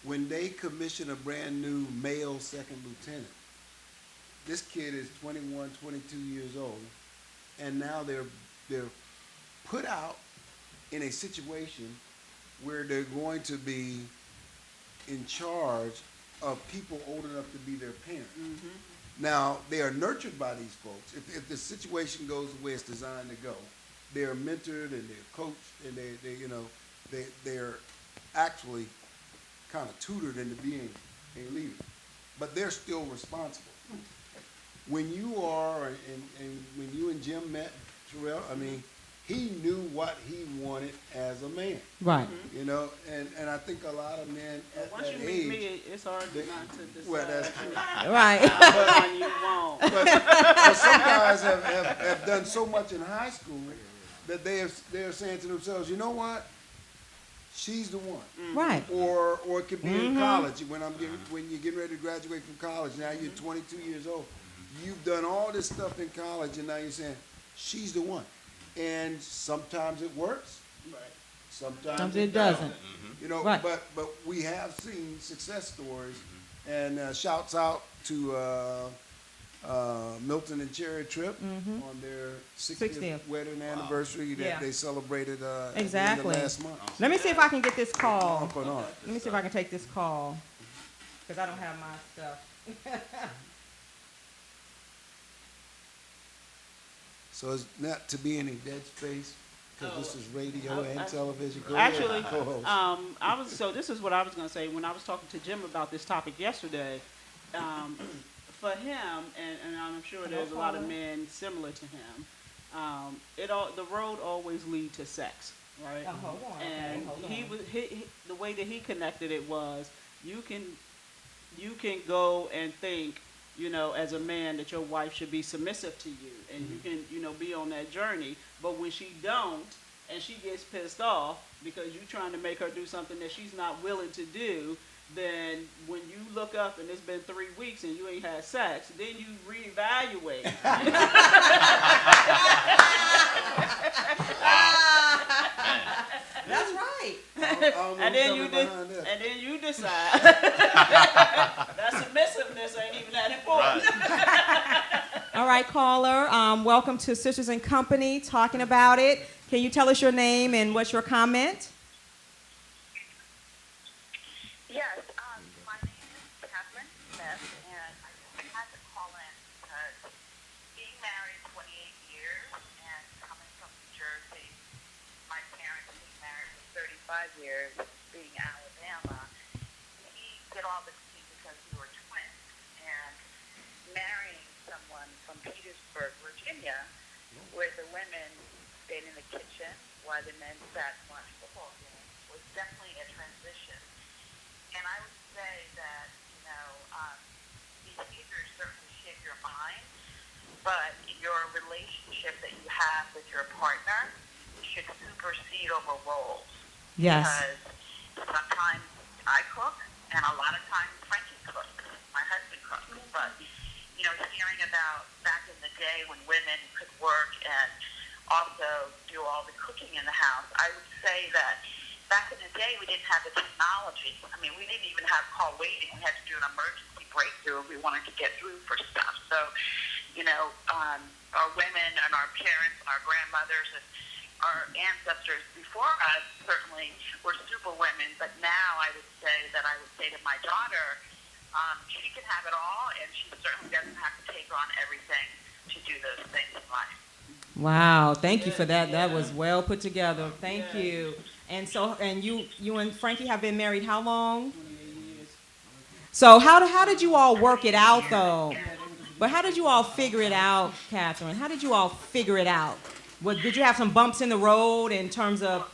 when they commission a brand new male second lieutenant, this kid is 21, 22 years old, and now they're put out in a situation where they're going to be in charge of people old enough to be their parents. Now, they are nurtured by these folks. If the situation goes the way it's designed to go, they're mentored and they're coached and they're actually kind of tutored into being a leader. But they're still responsible. When you are, and when you and Jim met, Sherelle, he knew what he wanted as a man. Right. And I think a lot of men at Once that you age, meet me, it's hard not to decide. well, that's true. Right. But you won't. But some guys have done so much in high school that they're saying to themselves, you know what? She's the one. Right. Or it could be in college when you're getting ready to graduate from college. Now you're 22 years old. You've done all this stuff in college, and now you're saying she's the one. And sometimes it works. Right. Sometimes it doesn't. Right. But we have seen success stories, and shouts out to Milton and Cherry Tripp on their 60th wedding anniversary that they celebrated at the end of last month. Let me see if I can get this call. Up and on. Let me see if I can take this call, because I don't have my stuff. So it's not to be any dead space, because this is radio and television. Go Actually, ahead, co-host. so this is what I was going to say when I was talking to Jim about this topic yesterday. For him, and I'm sure there's a lot of men similar to him, the road always leads to sex, right? Hold on. And the way that he connected it was, you can go and think, as a man, that your wife should be submissive to you, and you can, be on that journey. But when she don't, and she gets pissed off because you're trying to make her do something that she's not willing to do, then when you look up and it's been 3 weeks and you ain't had sex, then you reevaluate. That's right. And then you decide that submissiveness welcome to Sisters in Company, talking about it. Can you tell us your name and what's your comment? Yes, my name is Catherine Smith, and I just had to call in because being married 28 years and coming from New Jersey, my parents being married for 35 years, being Alabama, we did all this because we were twins. And marrying someone from Petersburg, Virginia, where the women stayed in the kitchen while the men sat and watched football games, was definitely a transition. And I would say that, behaviors certainly shape your mind, but your relationship that you have with your partner should supersede over roles. Yes. Because sometimes I cook, and a lot of times Frankie cooks. My husband cooks. But, hearing about back in the day when women could work and also do all the cooking in the house, I would say that back in the day, we didn't have the technology. I mean, we didn't even have call waiting. We had to do an emergency breakthrough if we wanted to get through for stuff. So, our women and our parents, our grandmothers, and our ancestors before us certainly were super women. But now I would say to my daughter, she can have it all, and she certainly doesn't have to take on everything to do those things in life. Wow, thank you for that. That was well put together. Thank you. And so, and you and Frankie have been married how long? 28 years. So how did you all work it out, though? But how did you all figure it out, Catherine? How did you all figure it out? Did you have some bumps in the road in terms of,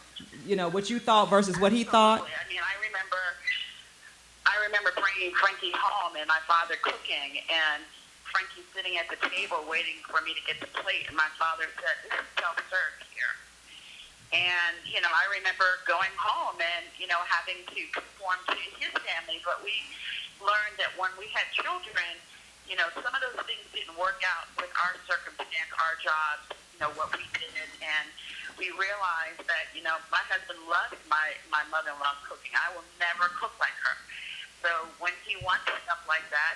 what you thought versus what he thought? I mean, I remember bringing Frankie home and my father cooking, and Frankie sitting at the table waiting for me to get the plate, and my father said, "This is self-serve here." And, I remember going home and, having to conform to his family, but we learned that when we had children, some of those things didn't work out with our circumstance, our jobs, what we did, and we realized that, my husband loves my mother-in-law's cooking. I will never cook like her. So when he wants stuff like that,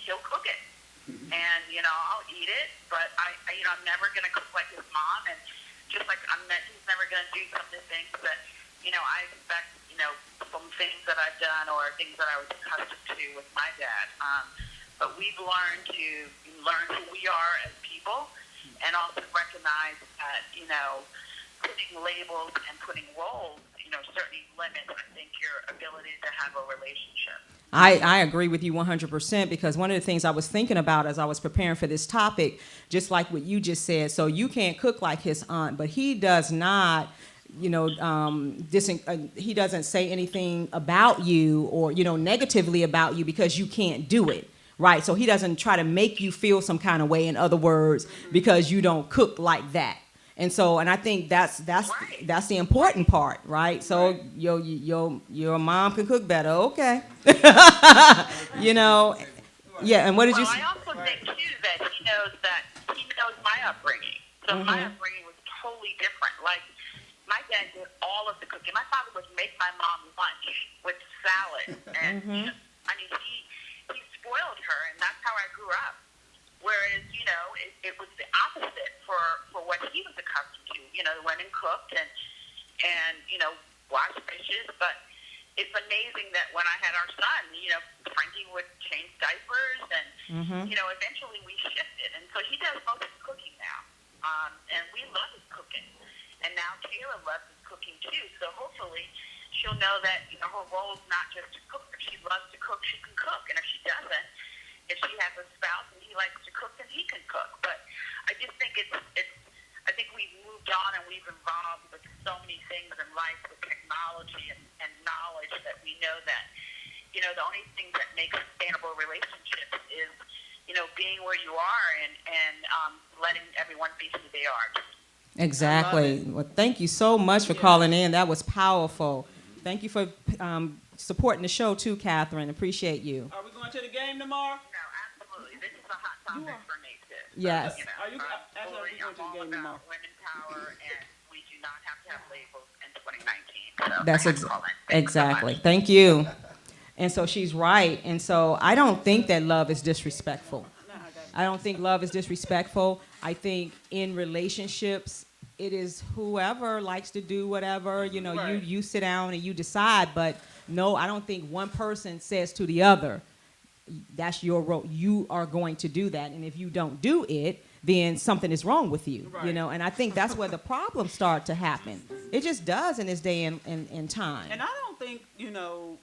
he'll cook it. And, I'll eat it, but I'm never going to cook like his mom, and just like he's never going to do some of the things that, I expect, from things that I've done or things that I was accustomed to with my dad. But we've learned to learn who we are as people, and also recognize that, putting labels and putting roles, certainly limits, I think, your ability to have a relationship. I agree with you 100% because one of the things I was thinking about as I was preparing for this topic, just like what you just said, so you can't cook like his aunt, but he does not, he doesn't say anything about you or, negatively about you because you can't do it. Right, so he doesn't try to make you feel some kind of way, in other words, because you don't cook like that. And so, and I think that's the important part, right? So your mom can cook better, okay? Yeah. And what did you? I also think too that he knows my upbringing. So my upbringing was totally different. Like my dad did all of the cooking. My father would make my mom lunch with salad, and he spoiled her, and that's how I grew up. Whereas, it was the opposite for what he was accustomed to. The women cooked and washed dishes. But it's amazing that when I had our son, Frankie would change diapers, and, eventually we shifted. And so he does most of the cooking now. And we love his cooking. And now Taylor loves his cooking, too. So hopefully she'll know that, her role is not just to cook. If she loves to cook, she can cook. And if she doesn't, if she has a spouse and he likes to cook, then he can cook. But I just think I think we've moved on and we've evolved with so many things in life with technology and knowledge that we know that, the only thing that makes sustainable relationships is, being where you are and letting everyone be who they are. Exactly. Well, thank you so much for calling in. That was powerful. Thank you for supporting the show too, Catherine. Appreciate you. Are we going to the game tomorrow? No, absolutely. This is a hot topic for me, too. Yes. Are you actually are we going to the game tomorrow? Women power, and we do not have to have labels in 2019. So That's I have to call in. exactly. Thank you. And so she's right. And so I don't think that love is disrespectful. No, I got I don't think love is disrespectful. I think in relationships, it is whoever likes to do whatever, you know, Right. you sit down and you decide, but no, I don't think one person says to the other, that's your role. You are going to do that. And if you don't do it, then something is wrong with you, you Right. know, and I think that's where the problems start to happen. It just does in this day and time. And I don't think, you know,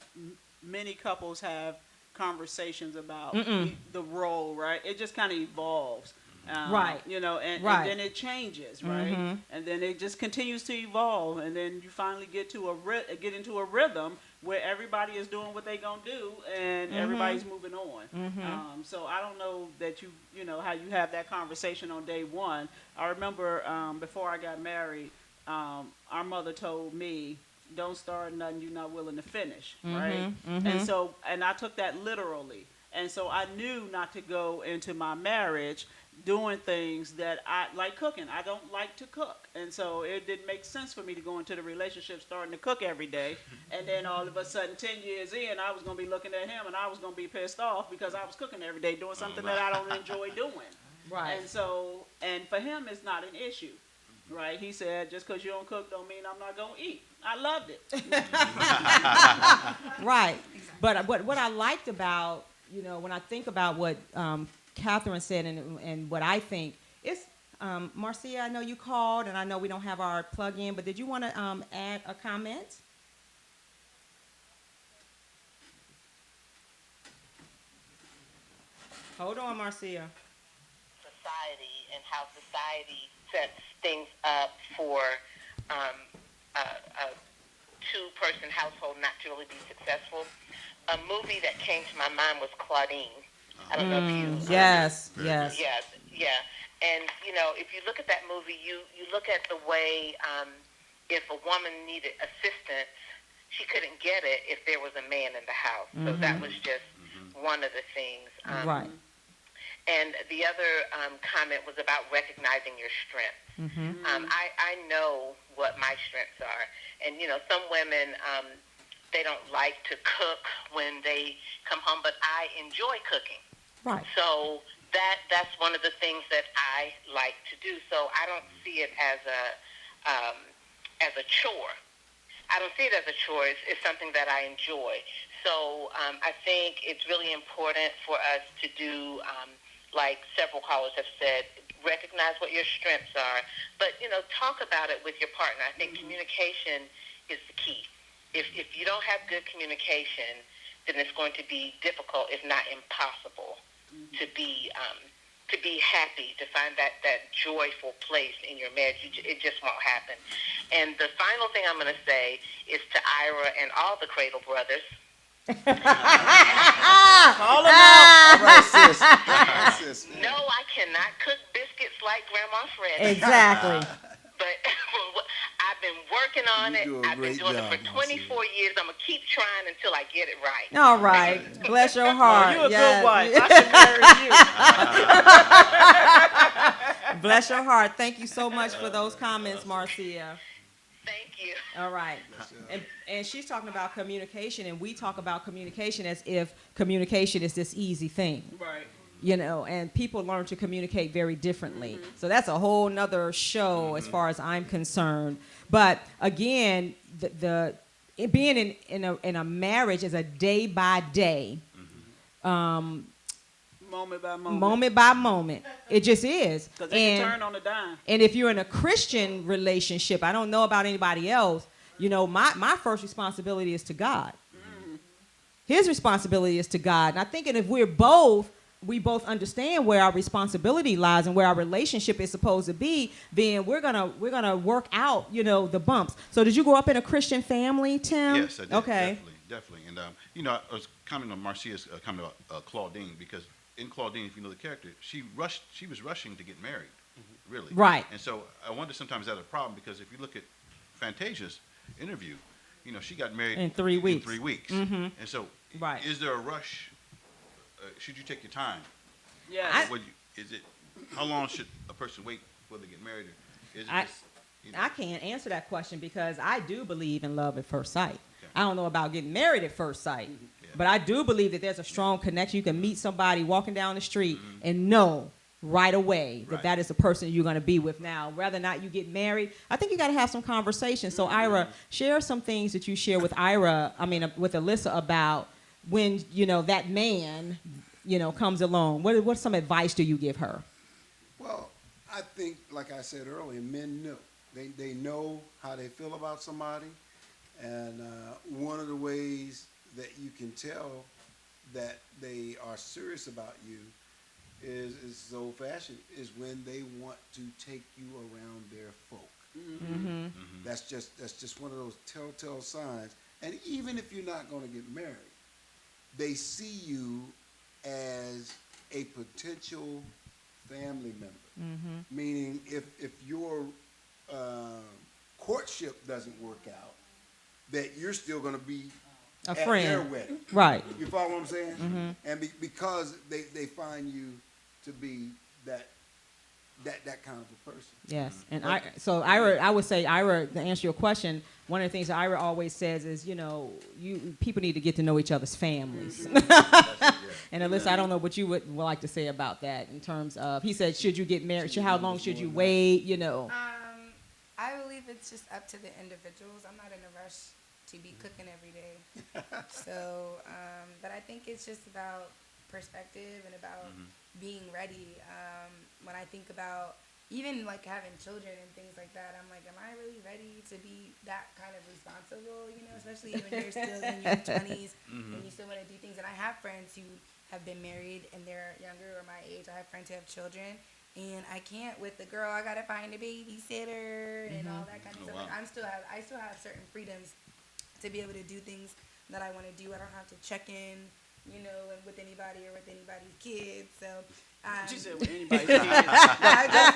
many couples have conversations about the role, right? It just kind of evolves. Right. You know, and Right. then it changes, right? And then it just continues to evolve, and then you finally get to get into a rhythm where everybody is doing what they gonna do, and everybody's moving on. So I don't know that you know how you have that conversation on day one. I remember before I got married, our mother told me, "Don't start nothing you're not willing to finish," right? And I took that literally, and so I knew not to go into my marriage doing things that I like cooking. I don't like to cook. And so it didn't make sense for me to go into the relationship starting to cook every day. And then all of a sudden, 10 years in, I was going to be looking at him and I was going to be pissed off because I was cooking every day doing something that I don't enjoy doing. Right. And so, and for him, it's not an issue. Right? He said, just because you don't cook don't mean I'm not going to eat. I loved it. Right. But what I liked about, you know, when I think about what Catherine said and what I think is, Marcia, I know you called and I know we don't have our plug in, but did you want to add a comment? Hold on, Marcia. Society and how society sets things up for a two-person household not to really be successful. A movie that came to my mind was Claudine. I don't know if you... Yes. Yes, yeah. And, you know, if you look at that movie, you look at the way if a woman needed assistance, she couldn't get it if there was a man in the house. So that was just one of the things. Right. And the other comment was about recognizing your strengths. I know what my strengths are. And, you know, some women, they don't like to cook when they come home, but I enjoy cooking. Right. So that's one of the things that I like to do. So I don't see it as a chore. I don't see it as a chore. It's something that I enjoy. So I think it's really important for us to do, like several callers have said, recognize what your strengths are. But, you know, talk about it with your partner. I think communication is the key. If you don't have good communication, then it's going to be difficult, if not impossible, to be happy, to find that joyful place in your marriage. It just won't happen. And the final thing I'm going to say is to Ira and all the Cradle brothers. Call him out. All right, sis. No, I cannot cook biscuits like Grandma Fred. Exactly. But I've been working on it. You do a I've been great doing it job, for 24 years. I'm going to keep trying until I get it right. All right. Bless your heart. You're a Yes. good wife. I should marry you. Bless your heart. Thank you so much for those comments, Marcia. Thank you. All right. And she's talking about communication, and we talk about communication as if communication is this easy thing. Right. You know, and people learn to communicate very differently. So that's a whole nother show as far as I'm concerned. But again, being in a marriage is a day by day, Moment by moment. moment by moment. It just is. Because they can turn on a dime. And if you're in a Christian relationship, I don't know about anybody else, you know, my first responsibility is to God. His responsibility is to God. And I think if we both understand where our responsibility lies and where our relationship is supposed to be, then we're gonna work out, you know, the bumps. So did you grow up in a Christian family, Tim? Yes, I did. Okay. Definitely. And, you know, I was commenting on Marcia's comment about Claudine, because in Claudine, if you know the character, she was rushing to get married, really. Right. And so I wonder sometimes that's a problem, because if you look at Fantasia's interview, you know, she got married In 3 weeks. And so Right. is there a rush? Should you take your time? Yeah. How long should a person wait before they get married? Or is it I- just, you know, I can't answer that question because I do believe in love at first sight. Okay. I don't know about getting married at first sight. Yeah. But I do believe that there's a strong connection. You can meet somebody walking down the street and know right away that that is the person you're going to be with. Now, whether or not you get married, I think you got to have some conversation. So, Ira, share some things that you share with with Alyssa about when, that man, comes along. What some advice do you give her? Well, I think, like I said earlier, men know. They know how they feel about somebody. And one of the ways that you can tell that they are serious about you is old-fashioned, is when they want to take you around their folk. That's just one of those telltale signs. And even if you're not going to get married, they see you as a potential family member. Meaning, if your courtship doesn't work out, that you're still going to be A at friend. their wedding. Right. You follow what I'm saying? And because they find you to be that kind of a person. Yes, and Ira, I would say, Ira, to answer your question, one of the things that Ira always says is, people need to get to know each other's families. And Alyssa, I don't know what you would like to say about that in terms of, he said, should you get married? How long should you wait? I believe it's just up to the individuals. I'm not in a rush to be cooking every day. So, but I think it's just about perspective and about being ready. When I think about even like having children and things like that, I'm like, am I really ready to be that kind of responsible? Especially when you're still in your 20s and you still want to do things. And I have friends who have been married and they're younger or my age. I have friends who have children. And I can't with the girl. I gotta find a babysitter and all that kind of stuff. Like I still have certain freedoms to be able to do things that I want to do. I don't have to check in, and with anybody or with anybody's kids. So. She said with anybody's kids.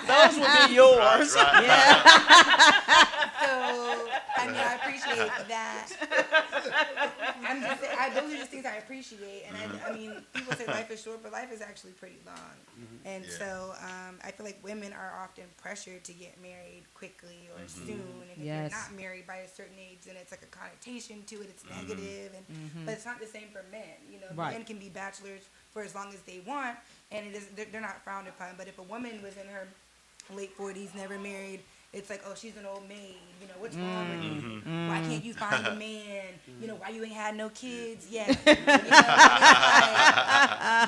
Those would be yours. Right. Yeah. So I appreciate that. I'm just saying, those are just things I appreciate, and people say life is short, but life is actually pretty long. And so I feel like women are often pressured to get married quickly or soon, and if you're not married by a certain age, then it's like a connotation to it. It's negative, and but it's not the same for men. Men can be bachelors for as long as they want, and they're not frowned upon. But if a woman was in her late 40s, never married, it's like, oh, she's an old maid. What's wrong with you? Why can't you find a man? Why you ain't had no kids yet? You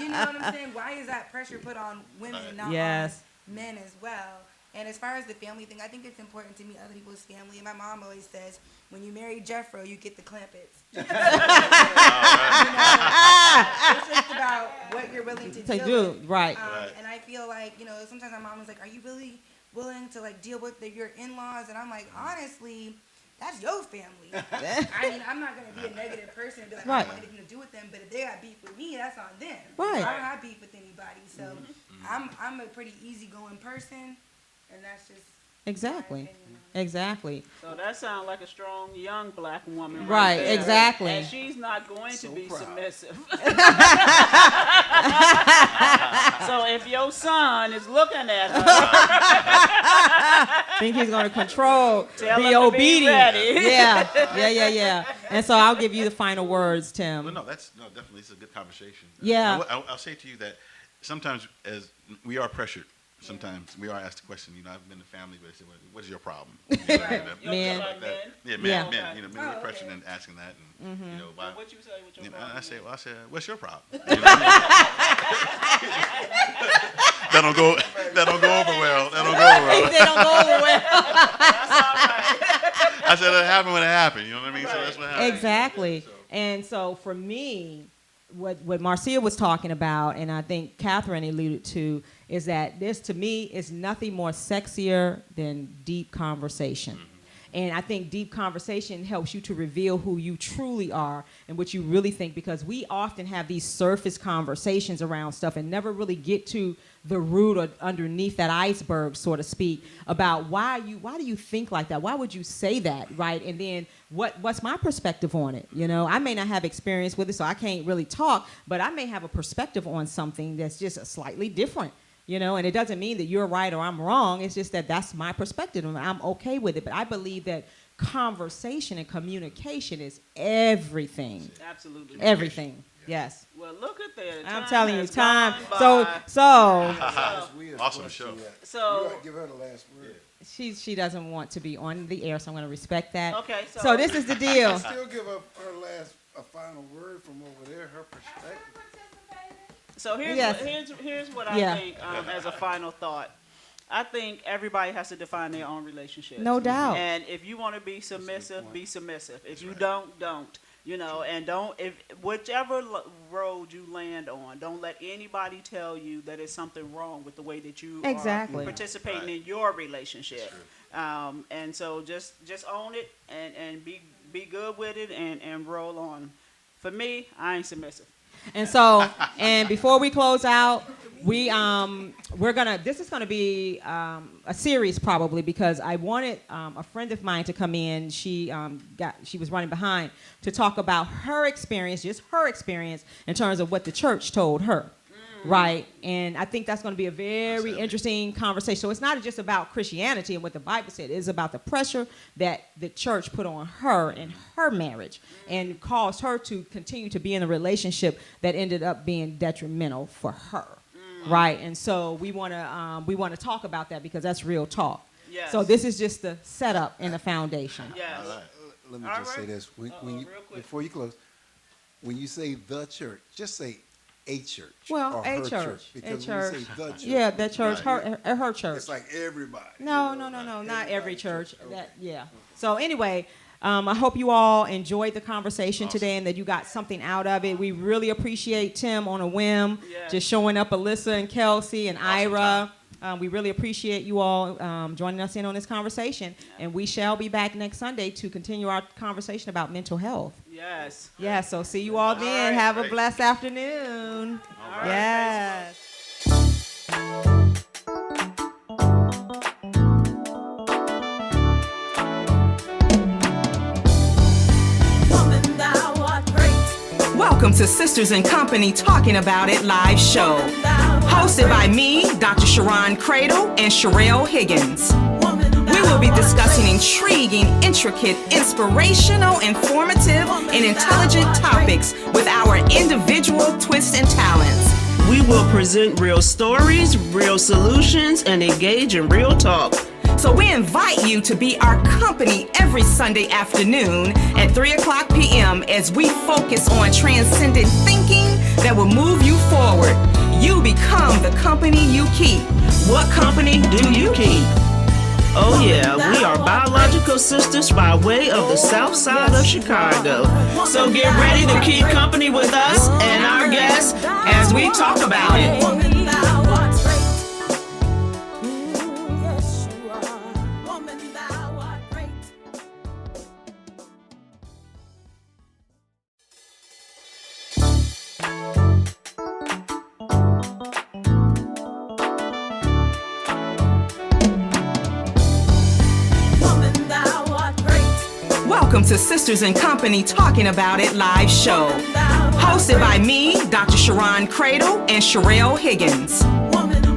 know what I'm saying? Why is that pressure put on women, not on men as well? And as far as the family thing, I think it's important to meet other people's family. And my mom always says, when you marry Jeffro, you get the Clampets. It's just about what you're willing to deal with. Right. And I feel like, sometimes my mom is like, are you really willing to deal with your in-laws? And I'm like, honestly, that's your family. I'm not going to be a negative person and be like, I don't want anything to do with them, but if they got beef with me, that's on them. Right. I don't have beef with anybody. So I'm a pretty easygoing person, and that's just Exactly. Exactly. So that sounds like a strong young black woman. Right, there. exactly. And she's not going to be submissive. So if your son is looking at her, think he's going to control, tell be him to obedient. be ready. Yeah. And so I'll give you the final words, Tim. Well, definitely, it's a good conversation. Yeah. I'll say to you that sometimes as we are pressured. Sometimes we are asked the question, I've been in the family, but they say, what is your problem? Men. Like that. Yeah. Men, men are pressured in asking that. And, why, what you say with your problem? I say, what's your problem? That don't go over well. They don't go over well. That's all right. I said, that happened when it happened. You know what I mean? Right. So that's what happened. Exactly. And so for me, what Marcia was talking about, and I think Catherine alluded to, is that this, to me, is nothing more sexier than deep conversation. And I think deep conversation helps you to reveal who you truly are and what you really think, because we often have these surface conversations around stuff and never really get to the root or underneath that iceberg, so to speak, about why do you think like that? Why would you say that, right? And then what's my perspective on it? I may not have experience with it, so I can't really talk, but I may have a perspective on something that's just slightly different. You know, and it doesn't mean that you're right or I'm wrong. It's just that that's my perspective, and I'm okay with it. But I believe that conversation and communication is everything. Absolutely. Everything. Yes. Well, look at that. I'm telling you, has time. gone by. Awesome show. So Give her the last word. She doesn't want to be on the air, so I'm going to respect that. Okay, so- So this is the deal. Still give her a final word from over there, her perspective. So here's Yes. here's what I Yeah. think as a final thought. I think everybody has to define their own relationship. No doubt. And if you want to be submissive, be submissive. If you don't, don't. You know, and if whichever road you land on, don't let anybody tell you that it's something wrong with the way that you Exactly. are participating in your relationship. And so just own it and be good with it and roll on. For me, I ain't submissive. And so, and before we close out, this is gonna be a series probably, because I wanted a friend of mine to come in. She was running behind to talk about her experience, just her experience in terms of what the church told her. Right, and I think that's going to be a very interesting conversation. So it's not just about Christianity and what the Bible said. It's about the pressure that the church put on her in her marriage and caused her to continue to be in a relationship that ended up being detrimental for her. Right, and so we want to talk about that because that's real talk. Yes. So this is just the setup and the foundation. Yes. Let me All just say right. this. When you, real quick. before you close, when you say the church, just say a church. Well, or a her church. Because A when church. you say the church, Yeah, that church, her church. it's like everybody. No, not every church. So anyway, I hope you all enjoyed the conversation today and that you got something out of it. We really appreciate Tim on a whim, just showing up, Alyssa and Kelsey and Ira. We really appreciate you all joining us in on this conversation. And we shall be back next Sunday to continue our conversation about mental health. Yes. Yeah, so see you all then. right, Have a great. blessed afternoon. right, Yes. Welcome to Sisters in Company Talking About It live show. Hosted by me, Dr. Sharon Cradle and Sherelle Higgins. We will be discussing intriguing, intricate, inspirational, informative, and intelligent topics with our individual twists and talents. We will present real stories, real solutions, and engage in real talk. So we invite you to be our company every Sunday afternoon at 3:00 p.m. as we focus on transcendent thinking that will move you forward. You become the company you keep. What company do you keep? Oh yeah, we are biological sisters by way of the south side of Chicago. So get ready to keep company with us and our guests as we talk about it. Welcome to Sisters in Company Talking About It live show. Hosted by me, Dr. Sharon Cradle and Sherelle Higgins.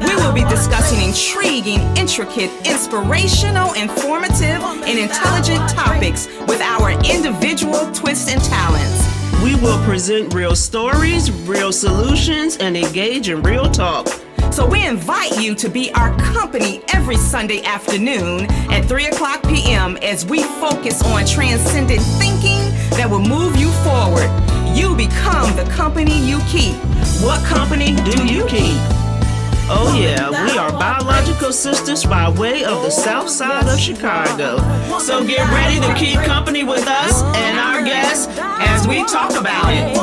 We will be discussing intriguing, intricate, inspirational, informative, and intelligent topics with our individual twists and talents. We will present real stories, real solutions, and engage in real talk. So we invite you to be our company every Sunday afternoon at 3:00 p.m. as we focus on transcendent thinking that will move you forward. You become the company you keep. What company do you keep? Oh yeah, we are biological sisters by way of the south side of Chicago. So get ready to keep company with us and our guests as we talk about it.